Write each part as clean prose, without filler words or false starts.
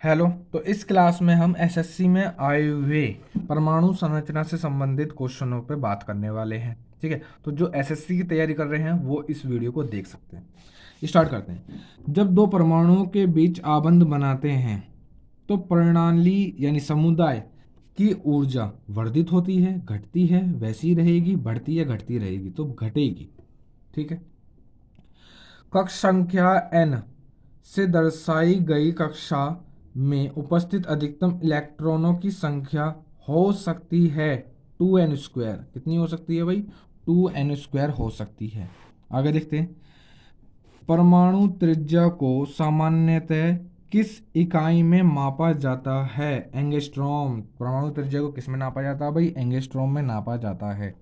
Hello. तो इस class में हम एसएससी में आए हुए परमाणु संरचना से संबंधित क्वेश्चनों पे बात करने वाले हैं। ठीक है, तो जो एसएससी की तैयारी कर रहे हैं वो इस वीडियो को देख सकते हैं। स्टार्ट करते हैं। जब दो परमाणुओं के बीच आबंध बनाते हैं तो प्रणाली यानी समुदाय की ऊर्जा वर्धित होती है, घटती है, वैसी रहेगी, बढ़ती या घटती रहेगी, तो घटेगी। ठीक है। कक्ष संख्या n से दर्शाई गई कक्षा में उपस्थित अधिकतम इलेक्ट्रॉनों की संख्या हो सकती है 2n²। कितनी हो सकती है भाई? 2n² हो सकती है। आगे देखते हैं। परमाणु त्रिज्या को सामान्यतः किस इकाई में मापा जाता है? एंगस्ट्रॉम। परमाणु त्रिज्या को किस में नापा जाता है भाई? एंगस्ट्रॉम में नापा जाता है।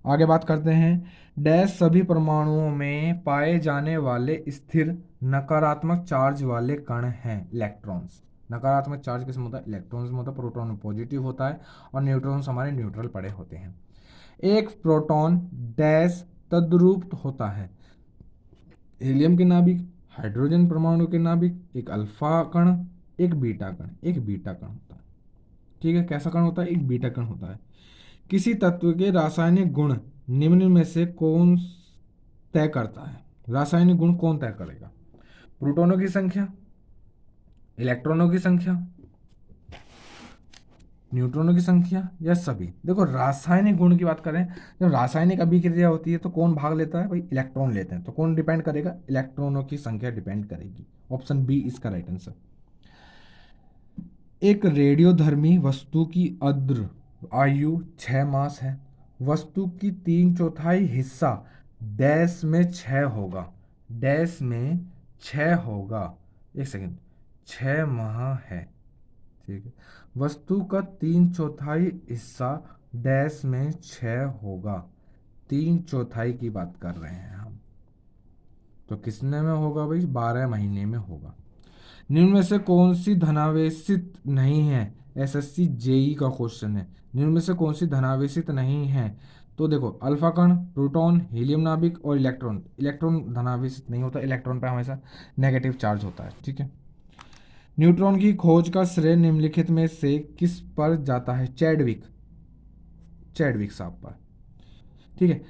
आगे बात करते हैं। डैश सभी परमाणुओं में पाए जाने वाले स्थिर नकारात्मक चार्ज वाले कण हैं? इलेक्ट्रॉन्स। नकारात्मक चार्ज किसमें होता है? इलेक्ट्रॉन्स में होता है। प्रोटॉन में पॉजिटिव होता है और न्यूट्रॉन्स हमारे न्यूट्रल पड़े होते हैं। एक प्रोटॉन डैश तद्रूप होता है। हीलियम के नाभिक, हाइड्रोजन परमाणु के नाभिक, एक अल्फा कण, एक बीटा कण। एक बीटा कण होता है। ठीक है, कैसा कण होता है? एक बीटा कण होता है। किसी तत्व के रासायनिक गुण निम्न में से कौन तय करता है? रासायनिक गुण कौन तय करेगा? प्रोटॉनों की संख्या, इलेक्ट्रॉनों की संख्या, न्यूट्रॉनों की संख्या, या सभी? देखो, रासायनिक गुण की बात करें, जब रासायनिक अभिक्रिया होती है तो कौन भाग लेता है भाई? इलेक्ट्रॉन लेते हैं। तो कौन डिपेंड करेगा? इलेक्ट्रॉनों की संख्या डिपेंड करेगी। ऑप्शन बी इसका राइट आंसर। एक रेडियोधर्मी वस्तु की अद्र आयु 6 मास है। वस्तु की 3/4 हिस्सा डैश में 6 होगा। डैश में 6 होगा। एक सेकेंड, 6 माह है। ठीक है, वस्तु का 3/4 हिस्सा डैश में 6 होगा। 3/4 की बात कर रहे हैं हम। तो किसने में होगा भाई? 12 महीने में होगा। निम्न में से कौन सी धनावेशित नहीं है? एसएससी जेई का क्वेश्चन है। निम्न में से कौन सी धनावेशित नहीं है? तो देखो, अल्फा कण, प्रोटॉन, हीलियम नाभिक और इलेक्ट्रॉन। इलेक्ट्रॉन धनावेशित नहीं होता। इलेक्ट्रॉन पे हमेशा नेगेटिव चार्ज होता है। ठीक है। न्यूट्रॉन की खोज का श्रेय निम्नलिखित में से किस पर जाता है? चैडविक। चैडविक साहब पर। ठीक है।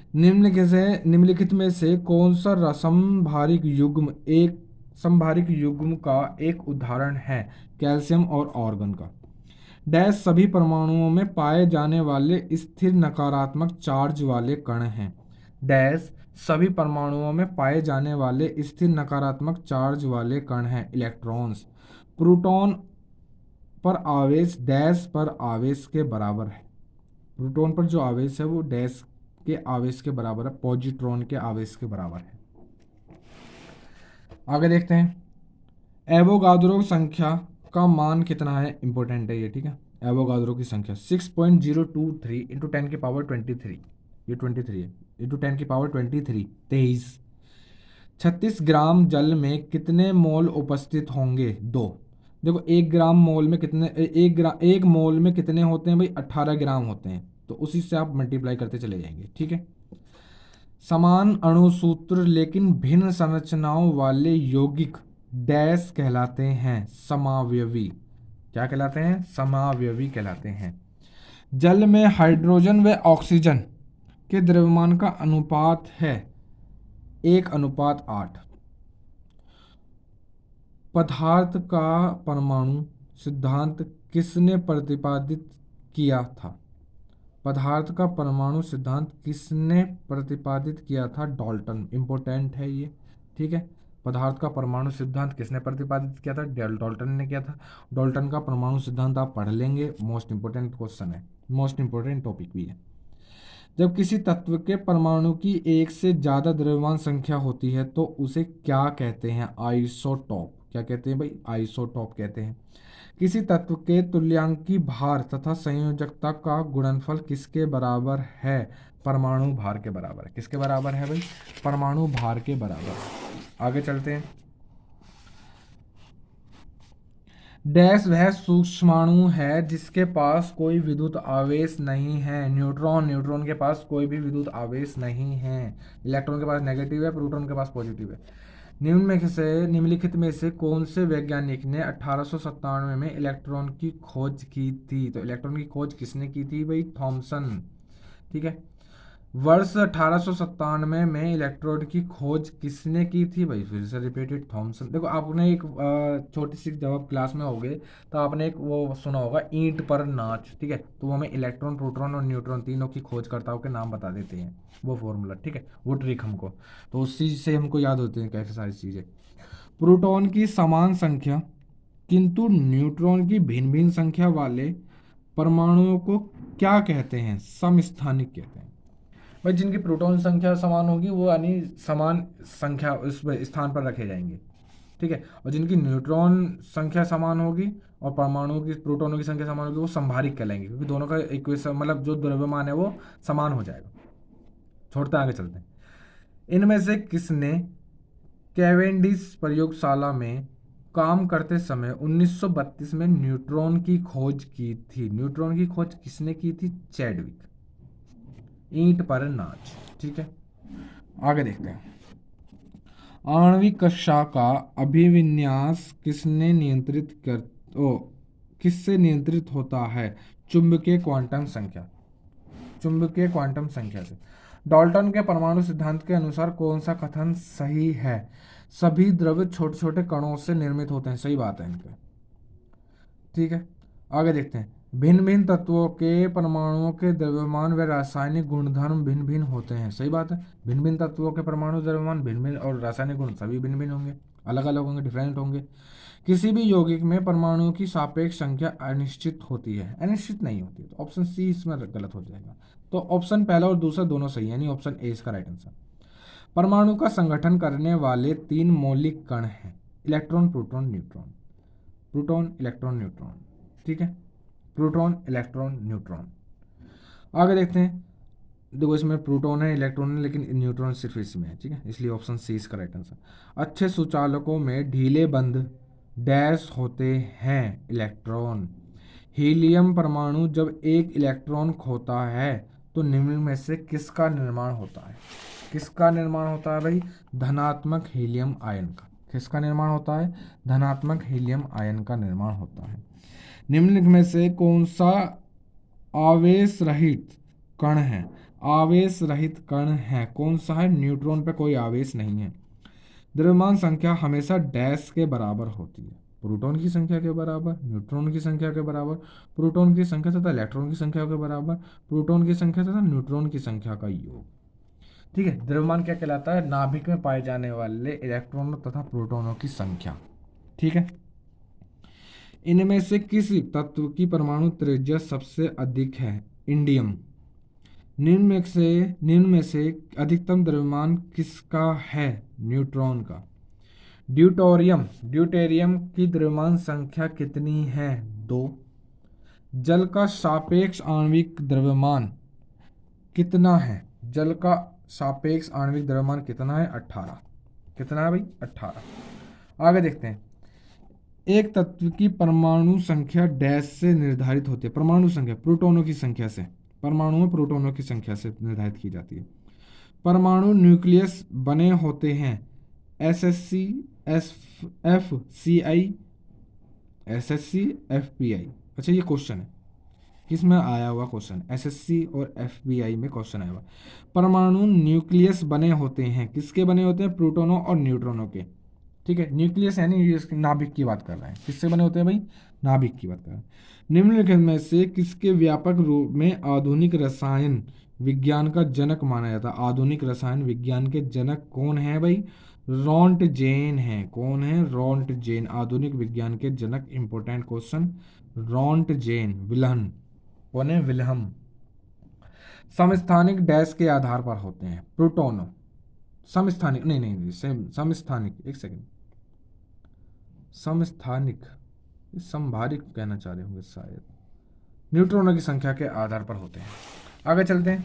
निम्नलिखित में से कौन सा समभारिक युग्म एक समभारिक युग्म का एक उदाहरण है? कैल्शियम और आर्गन का। डैश सभी परमाणुओं में पाए जाने वाले स्थिर नकारात्मक चार्ज वाले कण हैं। डैश सभी परमाणुओं में पाए जाने वाले स्थिर नकारात्मक चार्ज वाले कण हैं। इलेक्ट्रॉन्स। प्रोटॉन पर आवेश डैश पर आवेश के बराबर है। प्रोटॉन पर जो आवेश है वो डैश के आवेश के बराबर है, पॉजिट्रॉन के आवेश के बराबर है। आगे देखते हैं। एवोगाद्रो संख्या का मान कितना है? इंपॉर्टेंट है ये। ठीक है, एवोगाद्रो की संख्या 6.023 इंटू 10⁻23। ये 23 है। इंटू 10⁻23, 23। 36 ग्राम जल में कितने मोल उपस्थित होंगे? 2। देखो, 1 ग्राम मोल में कितने, 1 मोल में कितने होते हैं भाई? 18 ग्राम होते हैं। तो उसी से आप मल्टीप्लाई करते चले जाएंगे। ठीक है। समान अणुसूत्र लेकिन भिन्न संरचनाओं वाले यौगिक डैश कहलाते हैं? समावयवी। क्या कहलाते हैं? समावयवी कहलाते हैं। जल में हाइड्रोजन व ऑक्सीजन के द्रव्यमान का अनुपात है 1:8। पदार्थ का परमाणु सिद्धांत किसने प्रतिपादित किया था? पदार्थ का परमाणु सिद्धांत किसने प्रतिपादित किया था? डाल्टन। इंपॉर्टेंट है ये। ठीक है, पदार्थ का परमाणु सिद्धांत किसने प्रतिपादित किया था? डाल्टन ने किया था। डाल्टन का परमाणु सिद्धांत आप पढ़ लेंगे, मोस्ट इंपॉर्टेंट क्वेश्चन है, मोस्ट इंपॉर्टेंट टॉपिक भी है। जब किसी तत्व के परमाणु की एक से ज्यादा द्रव्यमान संख्या होती है तो उसे क्या कहते हैं? आइसोटॉप। क्या कहते हैं भाई? आइसोटॉप कहते हैं। किसी तत्व के तुल्यांकी भार तथा संयोजकता का गुणनफल किसके बराबर है? परमाणु भार के बराबर है। किसके बराबर है भाई? परमाणु भार के बराबर। आगे चलते हैं। डैश वह सूक्ष्माणु है जिसके पास कोई विद्युत आवेश नहीं है? न्यूट्रॉन। न्यूट्रॉन के पास कोई भी विद्युत आवेश नहीं है। इलेक्ट्रॉन के पास नेगेटिव है, प्रोटॉन के पास पॉजिटिव है। निम्नलिखित में से कौन से वैज्ञानिक ने 1897 में इलेक्ट्रॉन की खोज की थी? तो इलेक्ट्रॉन की खोज किसने की थी भाई? थॉमसन। ठीक है, वर्ष 1897 में इलेक्ट्रॉन की खोज किसने की थी भाई? फिर से रिपीटेड, थॉमसन। देखो आपने एक छोटी सी, जब आप क्लास में होगे तो आपने एक वो सुना होगा, ईंट पर नाच। ठीक है, तो वो हमें इलेक्ट्रॉन, प्रोटॉन और न्यूट्रॉन तीनों की खोजकर्ताओं के नाम बता देते हैं, वो फॉर्मूला। ठीक है, वो ट्रिक हमको, तो उस चीज से हमको याद होते हैं काफ़ी सारी चीज़ें। प्रोटॉन की समान संख्या किंतु न्यूट्रॉन की भिन्न भिन्न संख्या वाले परमाणुओं को क्या कहते हैं? समस्थानिक कहते हैं। भाई जिनकी प्रोटॉन संख्या समान होगी वो यानी समान संख्या उस स्थान पर रखे जाएंगे। ठीक है, और जिनकी न्यूट्रॉन संख्या समान होगी और परमाणुओं की, प्रोटॉनों की संख्या समान होगी, वो संभारिक कहलाएंगे, क्योंकि दोनों का इक्वेशन, मतलब जो द्रव्यमान है वो समान हो जाएगा। छोड़ते आगे चलते हैं। इनमें से किसने कैवेंडिश प्रयोगशाला में काम करते समय 1932 में न्यूट्रॉन की खोज की थी? न्यूट्रॉन की खोज किसने की थी? चैडविक। ईंट पर नाच। ठीक है, आगे देखते हैं। आणविक कक्षा का अभिविन्यास किसने नियंत्रित कर ओ किससे नियंत्रित होता है? चुंबकीय क्वांटम संख्या। चुंबकीय क्वांटम संख्या से। डाल्टन के परमाणु सिद्धांत के अनुसार कौन सा कथन सही है? सभी द्रव्य छोटे छोटे कणों से निर्मित होते हैं। सही बात है इनका। ठीक है, आगे देखते हैं। भिन्न भिन्न तत्वों के परमाणुओं के द्रव्यमान व रासायनिक गुणधर्म भिन्न भिन्न होते हैं। सही बात है, भिन्न भिन्न तत्वों के परमाणु द्रव्यमान भिन्न भिन्न और रासायनिक गुण सभी भिन्न भिन्न होंगे, अलग अलग होंगे, डिफरेंट होंगे। किसी भी यौगिक में परमाणुओं की सापेक्ष संख्या अनिश्चित होती है, अनिश्चित नहीं होती। तो ऑप्शन सी इसमें गलत हो जाएगा। तो ऑप्शन पहला और दूसरा दोनों सही है, यानी ऑप्शन ए इसका राइट आंसर। परमाणु का संगठन करने वाले 3 मौलिक कण हैं, electron, proton, neutron. Proton, electron, neutron. ठीक है, प्रोटॉन, इलेक्ट्रॉन, न्यूट्रॉन। आगे देखते हैं। देखो इसमें प्रोटॉन है, इलेक्ट्रॉन है, लेकिन न्यूट्रॉन सिर्फ इसमें है। ठीक है, इसलिए ऑप्शन सी इसका राइट आंसर। अच्छे सुचालकों में ढीले बंद डैश होते हैं, इलेक्ट्रॉन। हीलियम परमाणु जब एक इलेक्ट्रॉन खोता है तो निम्न में से किसका निर्माण होता है? किसका निर्माण होता है भाई? धनात्मक हीलियम आयन का। किसका निर्माण होता है? धनात्मक हीलियम आयन का निर्माण होता है। निम्न में से कौन सा आवेश रहित कण है? आवेश रहित कण है कौन सा है? न्यूट्रॉन पे कोई आवेश नहीं है। द्रव्यमान संख्या हमेशा डैश के बराबर होती है, प्रोटॉन की संख्या के बराबर, न्यूट्रॉन की संख्या के बराबर, प्रोटॉन की संख्या तथा इलेक्ट्रॉन की संख्या के बराबर, प्रोटॉन की संख्या तथा न्यूट्रॉन की संख्या का योग। ठीक है, द्रव्यमान क्या कहलाता है? नाभिक में पाए जाने वाले इलेक्ट्रॉनों तथा प्रोटॉनों की संख्या। ठीक है, इनमें से किस तत्व की परमाणु त्रिज्या सबसे अधिक है? इंडियम। निम्न में से अधिकतम द्रव्यमान किसका है? न्यूट्रॉन का। ड्यूटेरियम की द्रव्यमान संख्या कितनी है? 2। जल का सापेक्ष आणविक द्रव्यमान कितना है? जल का सापेक्ष आणविक द्रव्यमान कितना है? 18। कितना है भाई? 18। आगे देखते हैं। एक तत्व की परमाणु संख्या डैश से निर्धारित होती है? परमाणु संख्या प्रोटॉनों की संख्या से, परमाणु में प्रोटॉनों की संख्या से निर्धारित की जाती है। परमाणु न्यूक्लियस बने होते हैं एसएससी, एफसीआई, एसएससी, एफपीआई। अच्छा ये क्वेश्चन है, किस में आया हुआ क्वेश्चन? एसएससी और एफबीआई में क्वेश्चन आया हुआ। परमाणु न्यूक्लियस बने होते हैं, किसके बने होते हैं? प्रोटॉनों और न्यूट्रॉनों के। ठीक है, न्यूक्लियस यानी नाभिक की बात कर रहे हैं। किससे बने होते हैं भाई? नाभिक की बात कर रहे हैं। निम्नलिखित में से किसके व्यापक रूप में आधुनिक रसायन विज्ञान का जनक माना जाता है? आधुनिक रसायन विज्ञान के जनक कौन है भाई? रॉन्टजेन है। कौन है? रॉन्टजेन। आधुनिक विज्ञान के जनक। Important question, Roentgen. विल्हन कौन है? विल्हम। समस्थानिक डैश के आधार पर होते हैं? प्रोटॉन। समस्थानिक नहीं, समस्थानिक, एक सेकंड, समस्थानिक, संभारिक कहना चाह रहे होंगे शायद। न्यूट्रॉनों की संख्या के आधार पर होते हैं। आगे चलते हैं।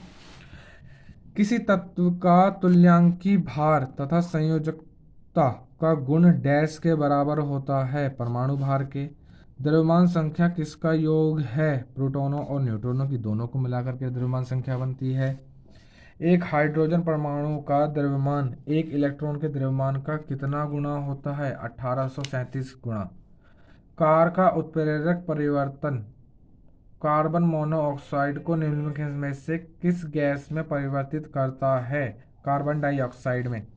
किसी तत्व का तुल्यांकी भार तथा संयोजकता का गुण डैश के बराबर होता है? परमाणु भार के। द्रव्यमान संख्या किसका योग है? प्रोटॉनों और न्यूट्रॉनों की, दोनों को मिलाकर के द्रव्यमान संख्या बनती है। एक हाइड्रोजन परमाणु का द्रव्यमान एक इलेक्ट्रॉन के द्रव्यमान का कितना गुना होता है? 1837 गुना। कार का उत्प्रेरक परिवर्तन कार्बन मोनोऑक्साइड को निम्नलिखित में से किस गैस में परिवर्तित करता है? कार्बन डाइऑक्साइड में।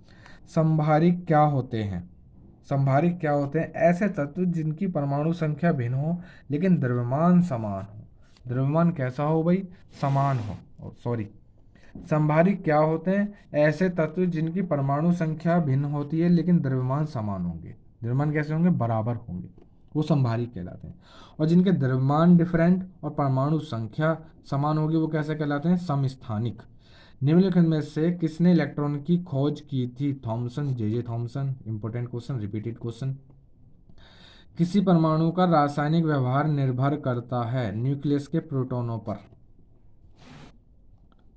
संभारिक क्या होते हैं? संभारिक क्या होते हैं? ऐसे तत्व जिनकी परमाणु संख्या भिन्न हो लेकिन द्रव्यमान समान हो। द्रव्यमान कैसा हो भाई? समान हो। सॉरी, संभारिक क्या होते हैं? ऐसे तत्व जिनकी परमाणु संख्या भिन्न होती है लेकिन द्रव्यमान समान होंगे। द्रव्यमान कैसे होंगे? बराबर होंगे, वो संभारिक कहलाते हैं। और जिनके द्रव्यमान डिफरेंट और परमाणु संख्या समान होगी वो कैसे कहलाते हैं? समस्थानिक। निम्नलिखित में से किसने इलेक्ट्रॉन की खोज की थी? Thomson, J Thomson. Important question, repeated question. किसी परमाणु का रासायनिक व्यवहार निर्भर करता है न्यूक्लियस के प्रोटॉनों पर,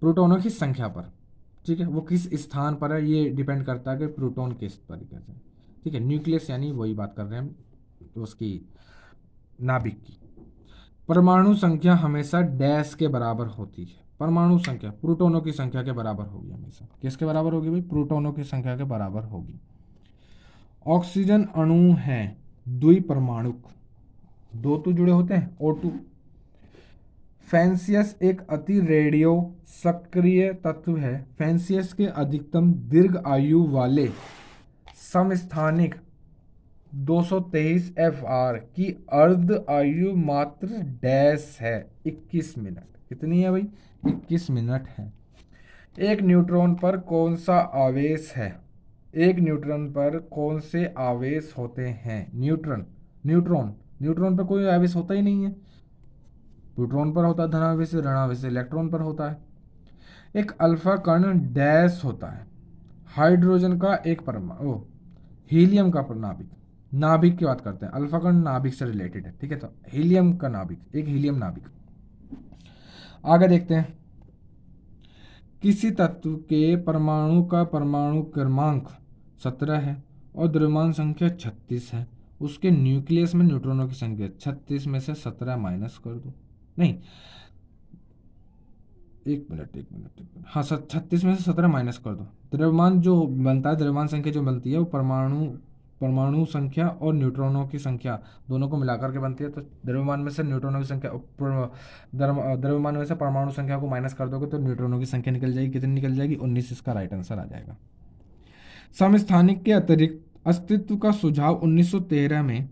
प्रोटॉनों की संख्या पर। ठीक है, वो किस स्थान पर है ये डिपेंड करता है कि प्रोटॉन किस तरीके से। ठीक है, न्यूक्लियस यानी वही बात कर रहे हैं हम, तो उसकी नाभिक की। परमाणु संख्या हमेशा डैश के बराबर होती है। परमाणु संख्या प्रोटॉनों की संख्या के बराबर होगी हमेशा। किसके बराबर होगी भाई? प्रोटॉनों की संख्या के बराबर होगी। ऑक्सीजन अणु है द्विपरमाणुक, दो तो जुड़े होते हैं, O2। फैंसियस एक अति रेडियो सक्रिय तत्व है। फैंसियस के अधिकतम दीर्घ आयु वाले समस्थानिक 223 FR की अर्ध आयु मात्र डैश है 21 मिनट। कितनी है भाई? 21 मिनट है। एक न्यूट्रॉन पर कौन सा आवेश है? एक न्यूट्रॉन पर कौन से आवेश होते हैं? न्यूट्रॉन पर कोई आवेश होता ही नहीं है। प्रोटॉन पर होता है धनावेश, ऋणावेश इलेक्ट्रॉन पर होता है। एक अल्फा कण डैश होता है हाइड्रोजन का एक परमाणु, हीलियम का नाभिक। नाभिक की बात करते हैं, अल्फा कण नाभिक से रिलेटेड है। ठीक है, तो हीलियम का नाभिक, एक हीलियम नाभिक। आगे देखते हैं, किसी तत्व के परमाणु का परमाणु क्रमांक 17 है और द्रव्यमान संख्या 36 है। उसके न्यूक्लियस में न्यूट्रॉनों की संख्या 36 में से 17 माइनस कर दो। नहीं, एक मिनट। हाँ, 36 में से 17 माइनस कर दो। द्रव्यमान जो बनता है, द्रव्यमान संख्या जो बनती है वो परमाणु संख्या और न्यूट्रॉनों की संख्या दोनों को मिलाकर के बनती है। तो द्रव्यमान में से न्यूट्रॉनों की संख्या, द्रव्यमान में से परमाणु संख्या को माइनस कर दोगे तो न्यूट्रॉनों की संख्या निकल जाएगी। कितनी निकल जाएगी? 19। इसका राइट आंसर आ जाएगा। समस्थानिक के अतिरिक्त अस्तित्व का सुझाव 1913 में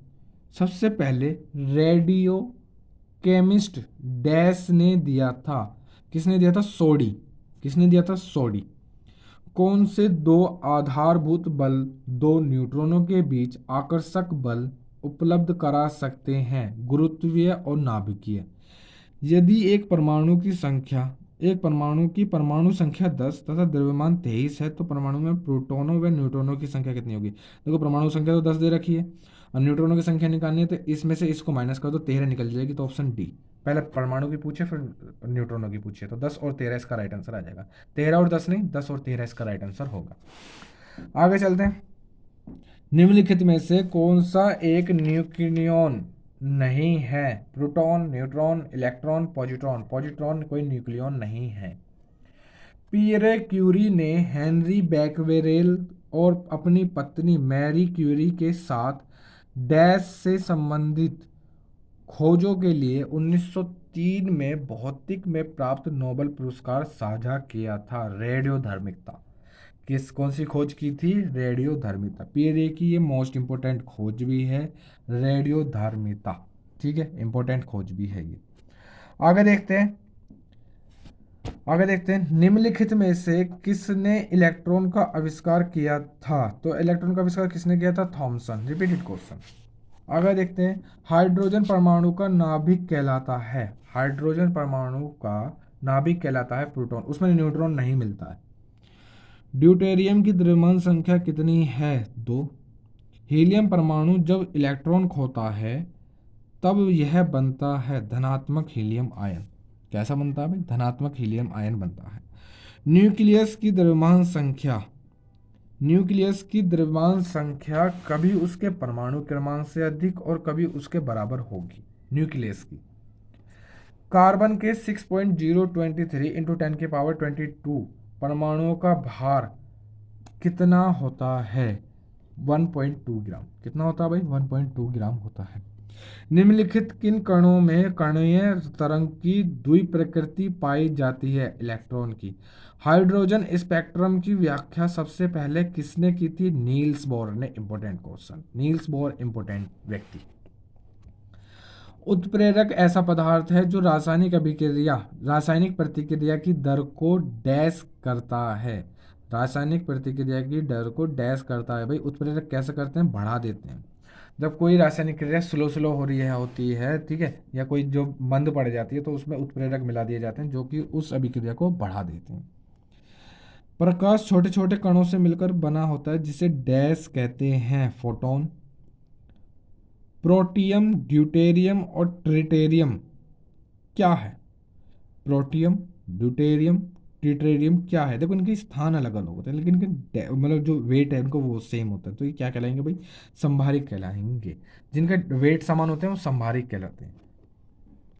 सबसे पहले रेडियो केमिस्ट डैश ने दिया था। किसने दिया था? सोडी। किसने दिया था? सोडी। कौन से दो आधारभूत बल दो न्यूट्रॉनों के बीच आकर्षक बल उपलब्ध करा सकते हैं? गुरुत्वीय और नाभिकीय। यदि एक परमाणु की परमाणु संख्या 10 तथा द्रव्यमान 23 है तो परमाणु में प्रोटॉनों व न्यूट्रॉनों की संख्या कितनी होगी? देखो, परमाणु संख्या तो 10 दे रखी है और न्यूट्रॉनों की संख्या निकालनी है, तो इसमें से इसको माइनस कर दो, 13 निकल जाएगी। तो ऑप्शन डी। पहले परमाणु की पूछे फिर न्यूट्रॉनों की पूछे, तो 10 और 13 इसका राइट आंसर आ जाएगा। 13 और 10 नहीं, 10 और 13 इसका राइट आंसर होगा। आगे चलते हैं। निम्नलिखित में से कौन सा एक न्यूक्लियन नहीं है? Proton, neutron, electron, positron. Positron कोई न्यूक्लियन नहीं है। पियरे क्यूरी ने हेनरी बैक्वेरेल और अपनी पत्नी मैरी क्यूरी के साथ डैश से संबंधित खोजों के लिए 1903 में भौतिक में प्राप्त नोबेल पुरस्कार साझा किया था। रेडियोधर्मिता। कौन सी खोज की थी? रेडियोधर्मिता। पियरे की ये मोस्ट इंपोर्टेंट खोज भी है, रेडियोधर्मिता। ठीक है, इंपोर्टेंट खोज भी है ये। आगे देखते हैं। निम्नलिखित में से किसने इलेक्ट्रॉन का आविष्कार किया था? तो इलेक्ट्रॉन का आविष्कार किसने किया था? थॉमसन। Repeated question. आगे देखते हैं, हाइड्रोजन परमाणु का नाभिक कहलाता है। हाइड्रोजन परमाणु का नाभिक कहलाता है प्रोटॉन, उसमें न्यूट्रॉन नहीं मिलता है। ड्यूटेरियम की द्रव्यमान संख्या कितनी है? 2। हीलियम परमाणु जब इलेक्ट्रॉन खोता है तब यह बनता है धनात्मक हीलियम आयन। कैसा बनता है भाई? धनात्मक हीलियम आयन बनता है। न्यूक्लियस की द्रव्यमान संख्या कभी उसके परमाणु क्रमांक से अधिक और कभी उसके बराबर होगी। न्यूक्लियस की। कार्बन के 6.023 × 10⁻22 परमाणुओं का भार कितना होता है? 1.2 ग्राम। कितना होता है भाई? 1.2 ग्राम होता है। निम्नलिखित किन कणों में कणीय तरंग की द्विप्रकृति पाई जाती है? इलेक्ट्रॉन की। हाइड्रोजन स्पेक्ट्रम की व्याख्या सबसे पहले किसने की थी? नील्स बोर ने। Important question, Niels Bohr important व्यक्ति। उत्प्रेरक ऐसा पदार्थ है जो रासायनिक प्रतिक्रिया की दर को डैश करता है। रासायनिक प्रतिक्रिया की दर को डैश करता है। भाई उत्प्रेरक कैसे करते हैं? बढ़ा देते हैं। जब कोई रासायनिक क्रिया स्लो स्लो हो रही है होती है, ठीक है, या कोई जो मंद पड़ जाती है, तो उसमें उत्प्रेरक मिला दिए जाते हैं जो कि उस अभिक्रिया को बढ़ा देते हैं। प्रकाश छोटे छोटे कणों से मिलकर बना होता है जिसे डैश कहते हैं। फोटोन। प्रोटियम, ड्यूटेरियम और ट्रिटेरियम क्या है? प्रोटियम, ड्यूटेरियम, ट्रिटेरियम क्या है? देखो इनके स्थान अलग अलग होते हैं, लेकिन इनके मतलब जो वेट है इनको वो सेम होता है। तो ये क्या कहलाएंगे भाई? संभारिक कहलाएंगे। जिनका वेट समान होते हैं वो संभारिक कहलाते हैं।